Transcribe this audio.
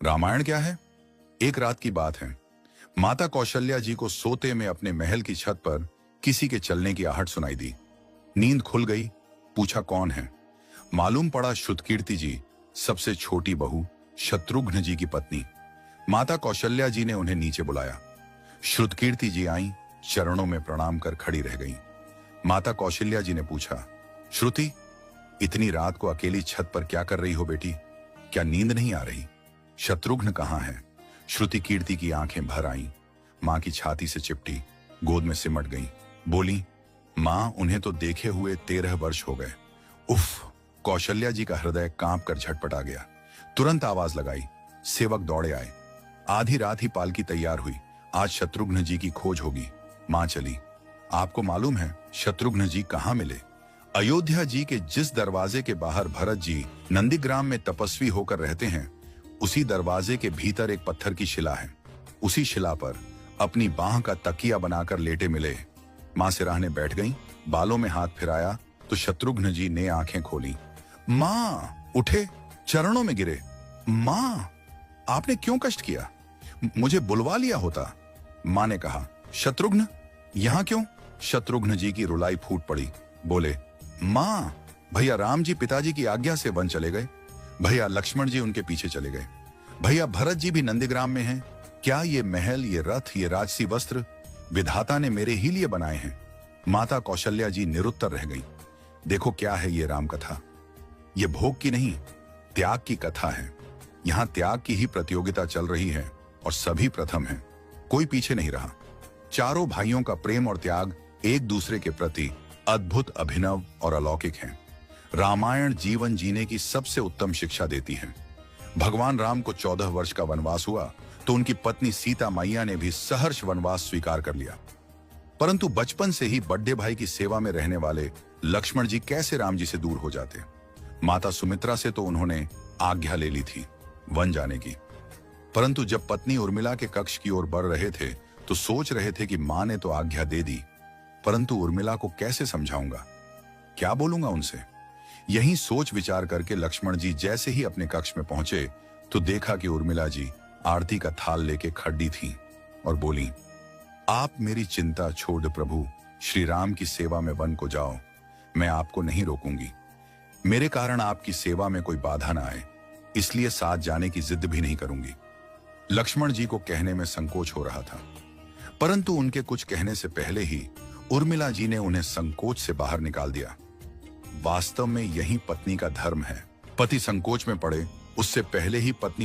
रामायण क्या है? एक रात की बात है। माता कौशल्या जी को सोते में अपने महल की छत पर किसी के चलने की आहट सुनाई दी। नींद खुल गई। पूछा कौन है? मालूम पड़ा श्रुतकीर्ति जी, सबसे छोटी बहू, शत्रुघ्न जी की पत्नी। माता कौशल्या जी ने उन्हें नीचे बुलाया। श्रुतकीर्ति जी आई, चरणों में प्रणाम कर खड़ी रह गईं। माता कौशल्या जी ने पूछा, श्रुति, इतनी रात को अकेली छत पर क्या कर रही हो बेटी? क्या नींद नहीं आ रही? शत्रुघ्न कहाँ है? श्रुति कीर्ति की आंखें भर आईं। मां की छाती से चिपटी, गोद में सिमट गईं। बोली, मां, उन्हें तो देखे हुए 13 वर्ष हो गए। उफ! कौशल्या जी का हृदय कांप कर झटपटा गया। तुरंत आवाज लगाई। सेवक दौड़े आए। आधी रात ही पालकी तैयार हुई। आज शत्रुघ्न जी की खोज होगी। मां चली। आपको मालूम है शत्रुघ्न जी कहां मिले? अयोध्या जी के जिस दरवाजे के बाहर भरत जी नंदीग्राम में तपस्वी होकर रहते हैं, उसी दरवाजे के भीतर एक पत्थर की शिला है। उसी शिला पर अपनी बाह का तकिया बनाकर लेटे मिले। मां सिराहने बैठ गईं, बालों में हाथ फिराया तो शत्रुघ्न जी ने आंखें खोली। मां! उठे, चरणों में गिरे। मां, आपने क्यों कष्ट किया? मुझे बुलवा लिया होता। मां ने कहा, शत्रुघ्न यहां क्यों? शत्रुघ्न जी की रुलाई फूट पड़ी। बोले, मां, भैया राम जी पिताजी की आज्ञा से वन चले गए। भैया लक्ष्मण जी उनके पीछे चले गए। भैया भरत जी भी नंदीग्राम में हैं। क्या ये महल, ये रथ, ये राजसी वस्त्र विधाता ने मेरे ही लिए बनाए हैं? माता कौशल्या जी निरुत्तर रह गई। देखो क्या है ये राम कथा। ये भोग की नहीं, त्याग की कथा है। यहां त्याग की ही प्रतियोगिता चल रही है और सभी प्रथम हैं। कोई पीछे नहीं रहा। चारों भाइयों का प्रेम और त्याग एक दूसरे के प्रति अद्भुत, अभिनव और अलौकिक है। रामायण जीवन जीने की सबसे उत्तम शिक्षा देती है। भगवान राम को 14 वर्ष का वनवास हुआ तो उनकी पत्नी सीता मैया ने भी सहर्ष वनवास स्वीकार कर लिया। परंतु बचपन से ही बड़े भाई की सेवा में रहने वाले लक्ष्मण जी कैसे राम जी से दूर हो जाते? माता सुमित्रा से तो उन्होंने आज्ञा ले ली थी वन जाने की, परंतु जब पत्नी उर्मिला के कक्ष की ओर बढ़ रहे थे तो सोच रहे थे कि मां ने तो आज्ञा दे दी, परंतु उर्मिला को कैसे समझाऊंगा, क्या बोलूंगा उनसे? यही सोच विचार करके लक्ष्मण जी जैसे ही अपने कक्ष में पहुंचे तो देखा कि उर्मिला जी आरती का थाल लेके खड़ी थी और बोली, आप मेरी चिंता छोड़ प्रभु, श्री राम की सेवा में वन को जाओ। मैं आपको नहीं रोकूंगी। मेरे कारण आपकी सेवा में कोई बाधा ना आए, इसलिए साथ जाने की जिद भी नहीं करूंगी। लक्ष्मण जी को कहने में संकोच हो रहा था, परंतु उनके कुछ कहने से पहले ही उर्मिला जी ने उन्हें संकोच से बाहर निकाल दिया। वास्तव में यही पत्नी का धर्म है। पति संकोच में पड़े उससे पहले ही पत्नी